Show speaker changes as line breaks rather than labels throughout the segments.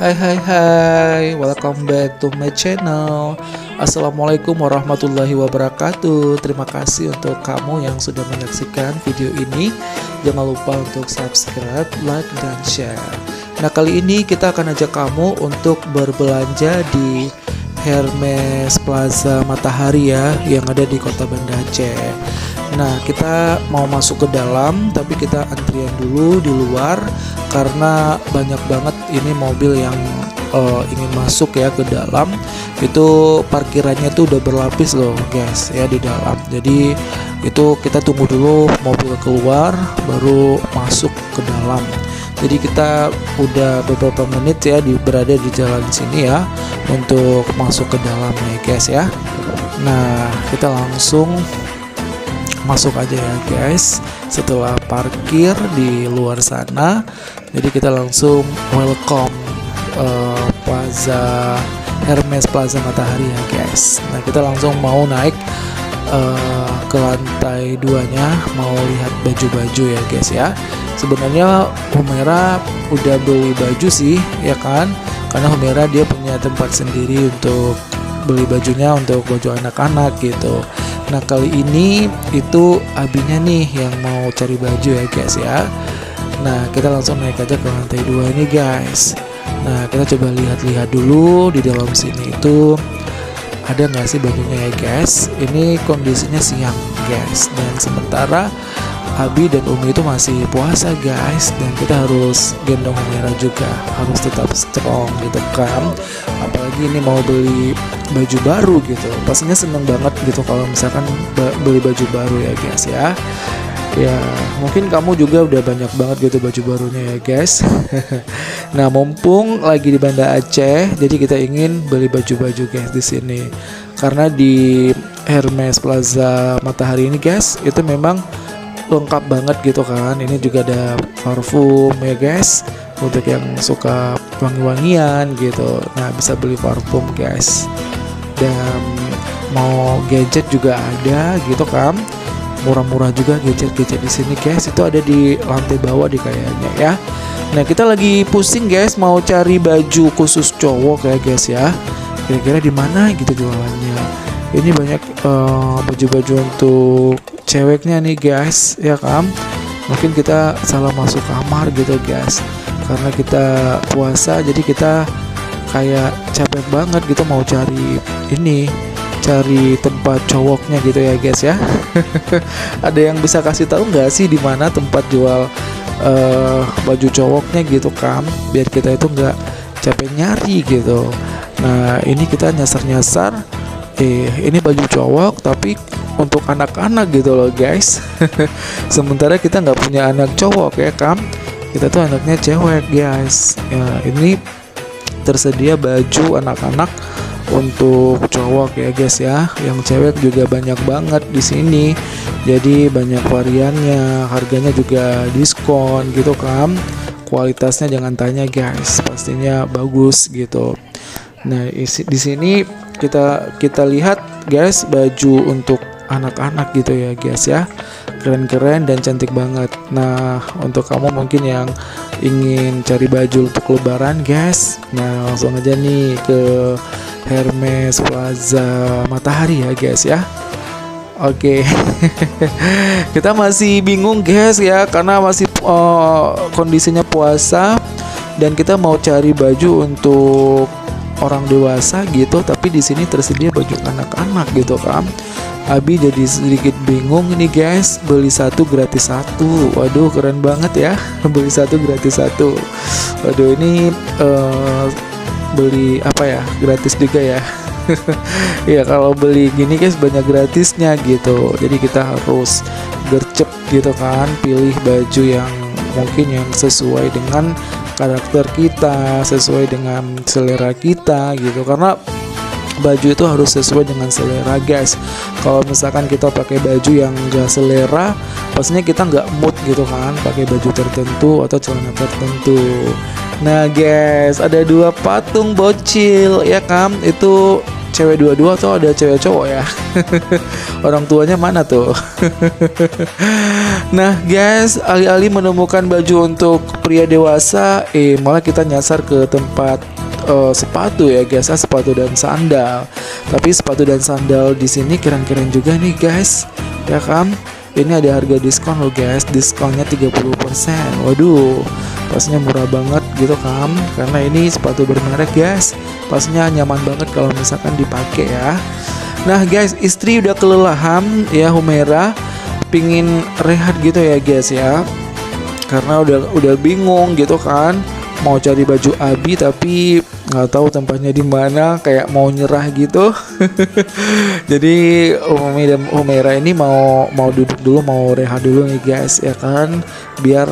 Hai, welcome back to my channel. Assalamualaikum warahmatullahi wabarakatuh. Terima kasih untuk kamu yang sudah menyaksikan video ini. Jangan lupa untuk subscribe, like, dan share. Nah, kali ini kita akan ajak kamu untuk berbelanja di Hermes Plaza Matahari ya, yang ada di Kota Banda Aceh. Nah, kita mau masuk ke dalam, tapi kita antrian dulu di luar karena banyak banget ini mobil yang ingin masuk ya ke dalam. Itu parkirannya tuh udah berlapis loh guys ya di dalam. Jadi itu kita tunggu dulu mobil keluar baru masuk ke dalam. Jadi kita udah beberapa menit ya berada di jalan sini ya untuk masuk ke dalam ya guys ya. Nah, kita langsung masuk aja ya guys. Setelah parkir di luar sana, jadi kita langsung welcome Plaza Hermes Plaza Matahari ya guys. Nah, kita langsung mau naik ke lantai 2-nya, mau lihat baju-baju ya guys ya. Sebenarnya Humera udah beli baju sih ya kan, karena Humera dia punya tempat sendiri untuk beli bajunya untuk baju anak-anak gitu. Nah, kali ini itu abinya nih yang mau cari baju ya guys ya. Nah, kita langsung naik aja ke lantai 2 ini guys. Nah, kita coba lihat-lihat dulu di dalam sini itu ada nggak sih bajunya ya guys. Ini kondisinya siang guys, dan sementara Abi dan Umi itu masih puasa guys, dan kita harus gendong Humera juga, harus tetap strong gitu kan. Apalagi ini mau beli baju baru gitu, pastinya seneng banget gitu kalau misalkan beli baju baru ya guys ya. Ya mungkin kamu juga udah banyak banget gitu baju barunya ya guys. Nah, mumpung lagi di Banda Aceh, jadi kita ingin beli baju-baju guys di sini, karena di Hermes Plaza Matahari ini guys itu memang lengkap banget gitu kan. Ini juga ada parfum ya guys, untuk yang suka wangi-wangian gitu. Nah, bisa beli parfum guys, dan mau gadget juga ada gitu kan. Murah-murah juga gadget-gadget di sini guys. Itu ada di lantai bawah di kayaknya ya. Nah, kita lagi pusing guys mau cari baju khusus cowok ya guys ya. Kira-kira di mana gitu jualannya. Ini banyak baju-baju untuk ceweknya nih guys ya kan. Mungkin kita salah masuk kamar gitu guys, karena kita puasa jadi kita kayak capek banget gitu mau cari tempat cowoknya gitu ya guys ya. Ada yang bisa kasih tahu nggak sih di mana tempat jual baju cowoknya gitu kan, biar kita itu nggak capek nyari gitu. Nah, ini kita nyasar-nyasar ini baju cowok tapi untuk anak-anak gitu loh guys. Sementara kita nggak punya anak cowok ya kan, kita tuh anaknya cewek guys ya. Ini tersedia baju anak-anak untuk cowok ya guys ya. Yang cewek juga banyak banget di sini, jadi banyak variannya, harganya juga diskon gitu kan. Kualitasnya jangan tanya guys, pastinya bagus gitu. Nah, di sini kita lihat guys baju untuk anak-anak gitu ya guys ya, keren-keren dan cantik banget. Nah, untuk kamu mungkin yang ingin cari baju untuk lebaran guys, nah langsung aja nih ke Hermes Plaza Matahari ya guys ya. Oke. Kita masih bingung guys ya, karena masih kondisinya puasa, dan kita mau cari baju untuk orang dewasa gitu, tapi di sini tersedia baju anak-anak gitu kan. Abi jadi sedikit bingung ini guys, beli satu gratis satu. Waduh, keren banget ya. Beli satu gratis satu. Waduh, ini beli apa ya, gratis juga ya. Ya kalau beli gini guys banyak gratisnya gitu, jadi kita harus gercep gitu kan, pilih baju yang mungkin yang sesuai dengan karakter kita, sesuai dengan selera kita gitu, karena baju itu harus sesuai dengan selera guys. Kalau misalkan kita pakai baju yang gak selera, pastinya kita nggak mood gitu kan, pakai baju tertentu atau celana tertentu. Nah guys, ada dua patung bocil ya kan, itu cewek dua-dua atau ada cewek cowok ya? Orang tuanya mana tuh? Nah guys, alih-alih menemukan baju untuk pria dewasa, malah kita nyasar ke tempat sepatu ya guys, sepatu dan sandal. Tapi sepatu dan sandal di sini keren-keren juga nih guys, ya kan? Ini ada harga diskon loh guys, diskonnya 30%. Waduh, pastinya murah banget gitu kan, karena ini sepatu bermerek guys. Pastinya nyaman banget kalau misalkan dipakai ya. Nah guys, istri udah kelelahan ya, Humaira pingin rehat gitu ya guys ya, karena udah bingung gitu kan, mau cari baju Abi tapi nggak tahu tempatnya di mana, kayak mau nyerah gitu. Jadi Umi dan Humaira ini mau duduk dulu, mau rehat dulu nih guys ya kan, biar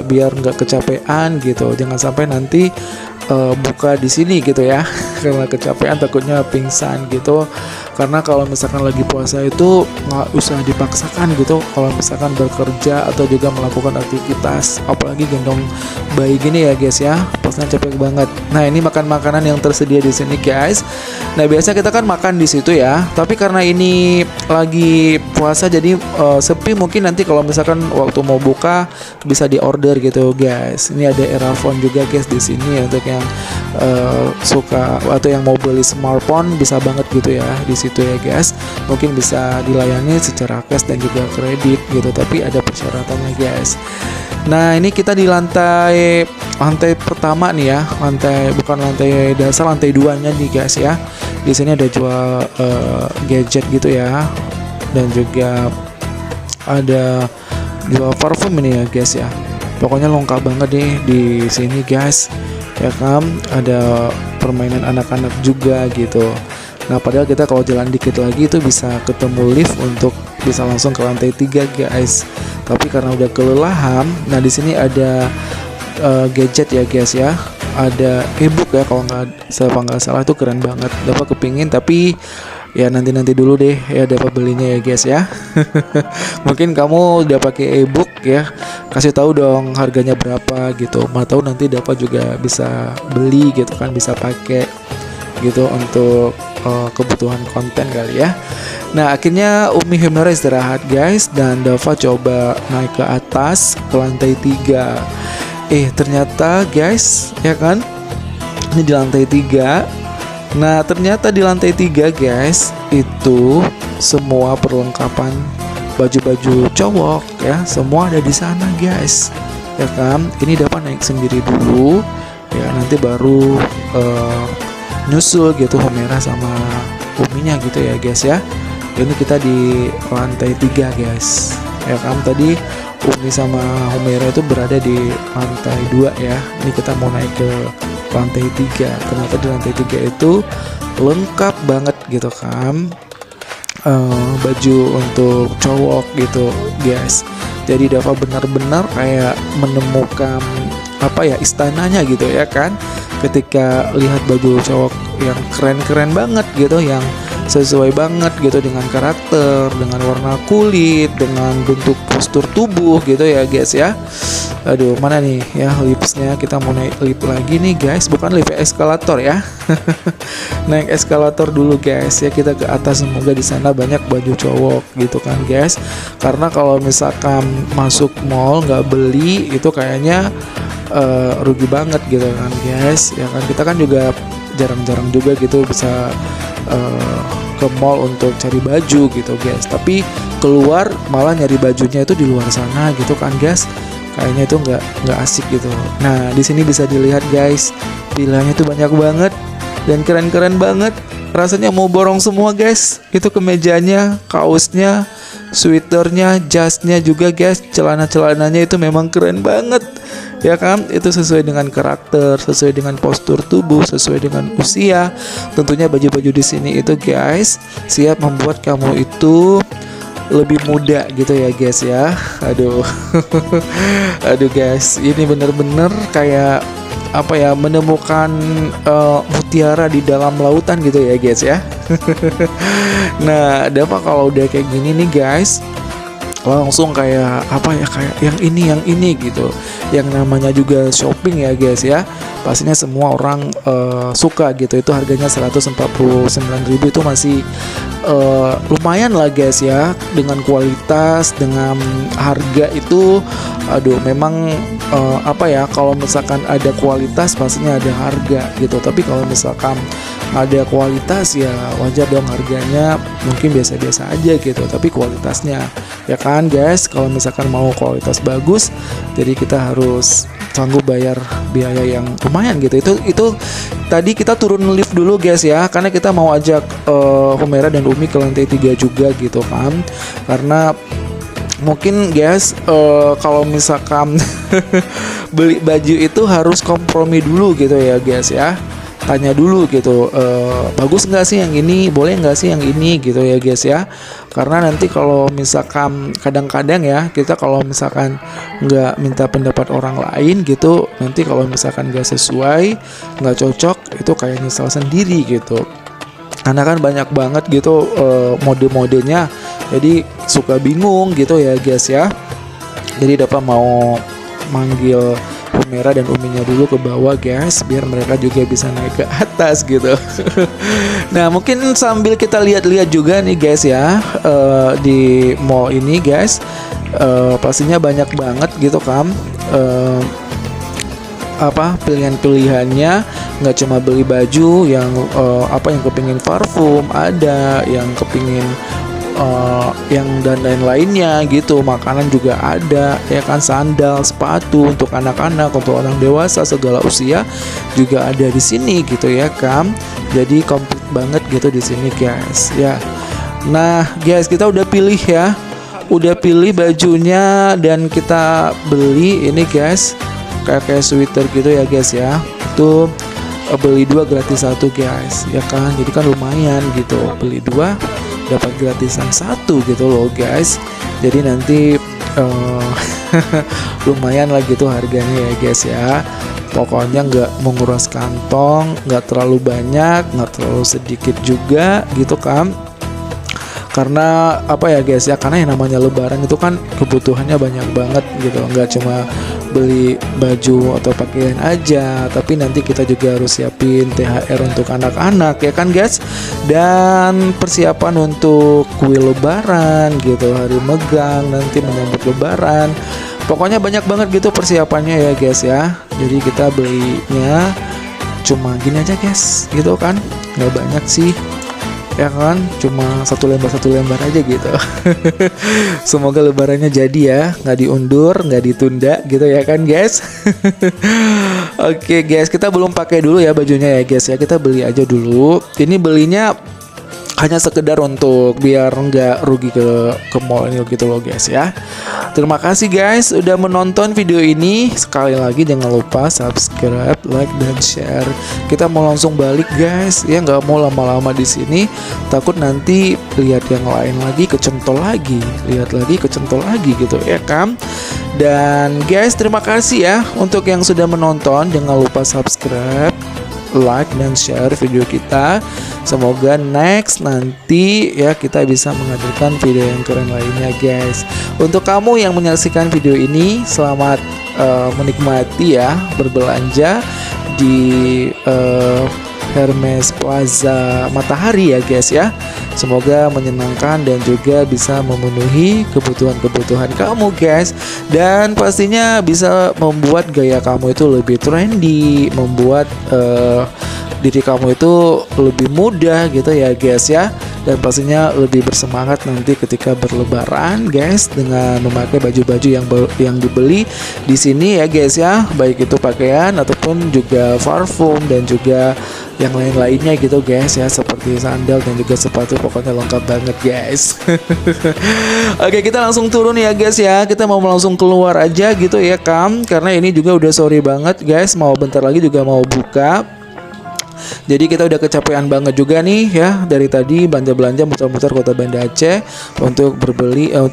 biar nggak kecapean gitu, jangan sampai nanti buka di sini gitu ya. Karena kecapean takutnya pingsan gitu. Karena kalau misalkan lagi puasa itu nggak usah dipaksakan gitu, kalau misalkan bekerja atau juga melakukan aktivitas, apalagi gendong bayi gini ya guys ya, pastinya capek banget. Nah ini makan makanan yang tersedia di sini guys. Nah biasa kita kan makan di situ ya, tapi karena ini lagi puasa jadi sepi, mungkin nanti kalau misalkan waktu mau buka bisa di order gitu guys. Ini ada earphone juga guys di sini ya, untuk yang suka atau yang mau beli smartphone bisa banget gitu ya di situ ya guys. Mungkin bisa dilayani secara cash dan juga kredit gitu, tapi ada persyaratannya guys. Nah ini kita di lantai pertama nih ya, bukan lantai dasar, lantai 2-nya nih guys ya. Di sini ada jual gadget gitu ya, dan juga ada jual parfum ini ya guys ya. Pokoknya lengkap banget nih di sini guys, ya kan. Ada permainan anak-anak juga gitu. Nah padahal kita kalau jalan dikit lagi itu bisa ketemu lift untuk bisa langsung ke lantai 3 guys. Tapi karena udah kelelahan, nah di sini ada gadget ya guys ya. Ada e-book ya, kalau nggak salah itu keren banget. Dapat kepingin tapi ya nanti dulu deh ya dapat belinya ya guys ya. Mungkin kamu udah pakai e-book ya, kasih tahu dong harganya berapa gitu. Mau tahu nanti dapat juga bisa beli gitu kan, bisa pakai gitu untuk kebutuhan konten kali ya. Nah akhirnya Umi Humaira istirahat guys, dan Dava coba naik ke atas ke lantai 3. Ternyata guys ya kan, ini di lantai 3. Nah ternyata di lantai 3 guys itu semua perlengkapan baju-baju cowok ya, semua ada di sana guys ya kan. Ini dapat naik sendiri dulu ya, nanti baru nyusul gitu Humaira sama Uminya gitu ya guys ya. Ini kita di lantai 3 guys ya kan. Tadi Umi sama Humaira itu berada di lantai 2 ya. Ini kita mau naik ke lantai 3. Ternyata di lantai 3 itu lengkap banget gitu kan, baju untuk cowok gitu guys. Jadi Dava benar-benar kayak menemukan istananya gitu ya kan, ketika lihat baju cowok yang keren-keren banget gitu, yang sesuai banget gitu dengan karakter, dengan warna kulit, dengan bentuk postur tubuh gitu ya guys ya. Aduh mana nih ya lipsnya, kita mau naik lift lagi nih guys, bukan lift eskalator ya. Naik eskalator dulu guys ya, kita ke atas. Semoga di sana banyak baju cowok gitu kan guys, karena kalau misalkan masuk mall nggak beli itu kayaknya rugi banget gitu kan guys ya kan. Kita kan juga jarang-jarang juga gitu bisa ke mall untuk cari baju gitu guys, tapi keluar malah nyari bajunya itu di luar sana gitu kan guys. Kayaknya itu nggak asik gitu. Nah di sini bisa dilihat guys, pilihannya tuh banyak banget dan keren-keren banget. Rasanya mau borong semua guys. Itu kemejanya, kaosnya, sweaternya, jasnya juga guys. Celana-celananya itu memang keren banget ya kan. Itu sesuai dengan karakter, sesuai dengan postur tubuh, sesuai dengan usia. Tentunya baju-baju di sini itu guys siap membuat kamu itu lebih muda gitu ya guys ya. Aduh. Aduh guys, ini bener-bener kayak menemukan mutiara di dalam lautan gitu ya guys ya. Nah Dava kalau udah kayak gini nih guys, langsung kayak apa ya, kayak yang ini gitu. Yang namanya juga shopping ya guys ya, pastinya semua orang suka gitu. Itu harganya 149.000 itu masih lumayan lah guys ya, dengan kualitas, dengan harga itu aduh memang apa ya, kalau misalkan ada kualitas pastinya ada harga gitu. Tapi kalau misalkan ada kualitas ya wajar dong harganya mungkin biasa-biasa aja gitu, tapi kualitasnya ya kan guys. Kalau misalkan mau kualitas bagus, jadi kita harus sanggup bayar biaya yang lumayan gitu. Itu tadi kita turun lift dulu guys ya, karena kita mau ajak Humaira dan Umi ke lantai 3 juga gitu kan. Karena mungkin guys kalau misalkan beli baju itu harus kompromi dulu gitu ya guys ya. Tanya dulu gitu, bagus nggak sih yang ini, boleh nggak sih yang ini gitu ya guys ya. Karena nanti kalau misalkan kadang-kadang ya, kita kalau misalkan nggak minta pendapat orang lain gitu, nanti kalau misalkan nggak sesuai, nggak cocok, itu kayak nyesal sendiri gitu. Karena kan banyak banget gitu mode-modenya, jadi suka bingung gitu ya guys ya. Jadi dapat mau manggil Humaira dan Uminya dulu ke bawah guys, biar mereka juga bisa naik ke atas gitu. Nah mungkin sambil kita lihat-lihat juga nih guys ya, di mall ini guys, pastinya banyak banget gitu kan, apa pilihan-pilihannya. Nggak cuma beli baju yang apa, yang kepingin parfum ada, yang kepingin yang dan lain-lainnya gitu, makanan juga ada ya kan, sandal, sepatu untuk anak-anak, untuk orang dewasa segala usia juga ada di sini gitu ya kan. Jadi komplit banget gitu di sini guys ya. Nah guys, kita udah pilih ya, udah pilih bajunya dan kita beli ini guys, kayak sweater gitu ya guys ya. Itu beli 2 gratis 1 guys ya kan, jadi kan lumayan gitu, beli 2 dapat gratisan 1 gitu loh guys. Jadi nanti lumayan lah gitu harganya ya guys ya. Pokoknya nggak menguras kantong, nggak terlalu banyak, nggak terlalu sedikit juga gitu kan. Karena apa ya guys ya, karena yang namanya lebaran itu kan kebutuhannya banyak banget gitu, nggak cuma beli baju atau pakaian aja, tapi nanti kita juga harus siapin THR untuk anak-anak ya kan guys, dan persiapan untuk kuil lebaran gitu, hari megang nanti menyambut lebaran. Pokoknya banyak banget gitu persiapannya ya guys ya. Jadi kita belinya cuma gini aja guys gitu kan, nggak banyak sih ya kan, cuma satu lembar aja gitu. Semoga lebarannya jadi ya, nggak diundur, nggak ditunda gitu ya kan guys. Oke guys, kita belum pakai dulu ya bajunya ya guys ya, kita beli aja dulu. Ini belinya hanya sekedar untuk biar nggak rugi ke mall ini gitu loh guys ya. Terima kasih guys udah menonton video ini. Sekali lagi jangan lupa subscribe, like, dan share. Kita mau langsung balik guys ya, nggak mau lama-lama di sini, takut nanti lihat yang lain lagi kecentol lagi, lihat lagi kecentol lagi gitu ya kan. Dan guys, terima kasih ya untuk yang sudah menonton. Jangan lupa subscribe, like, dan share video kita. Semoga next nanti ya kita bisa menghadirkan video yang keren lainnya guys. Untuk kamu yang menyaksikan video ini, selamat menikmati ya berbelanja di Hermes Plaza Matahari ya guys ya. Semoga menyenangkan dan juga bisa memenuhi kebutuhan-kebutuhan kamu guys. Dan pastinya bisa membuat gaya kamu itu lebih trendy, membuat diri kamu itu lebih mudah gitu ya guys ya. Dan pastinya lebih bersemangat nanti ketika berlebaran guys, dengan memakai baju-baju yang dibeli di sini ya guys ya, baik itu pakaian ataupun juga parfum dan juga yang lain-lainnya gitu guys ya, seperti sandal dan juga sepatu, pokoknya lengkap banget guys. Oke, kita langsung turun ya guys ya, kita mau langsung keluar aja gitu ya kan, karena ini juga udah sore banget guys, mau bentar lagi juga mau buka. Jadi kita udah kecapean banget juga nih ya, dari tadi belanja-belanja muter-muter kota Banda Aceh untuk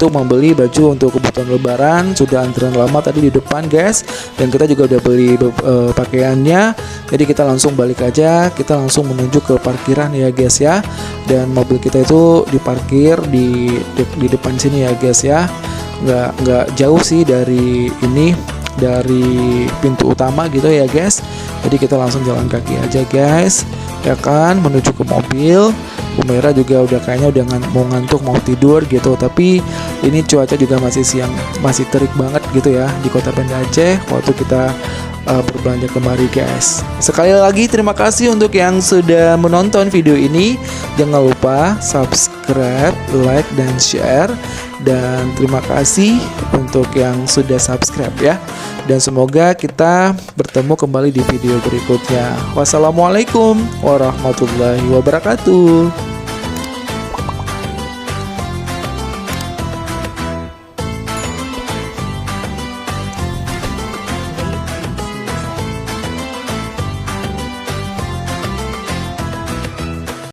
membeli baju untuk kebutuhan lebaran. Sudah antrian lama tadi di depan guys, dan kita juga udah beli pakaiannya. Jadi kita langsung balik aja, kita langsung menuju ke parkiran ya guys ya. Dan mobil kita itu diparkir di depan sini ya guys ya. nggak jauh sih dari ini, dari pintu utama gitu ya guys. Jadi kita langsung jalan kaki aja guys, ya kan, menuju ke mobil. Humaira juga udah kayaknya udah mau ngantuk, mau tidur gitu. Tapi ini cuaca juga masih siang, masih terik banget gitu ya di Kota Banda Aceh waktu kita berbelanja kemari guys. Sekali lagi terima kasih untuk yang sudah menonton video ini. Jangan lupa subscribe, like, dan share. Dan terima kasih untuk yang sudah subscribe ya. Dan semoga kita bertemu kembali di video berikutnya. Wassalamualaikum warahmatullahi wabarakatuh.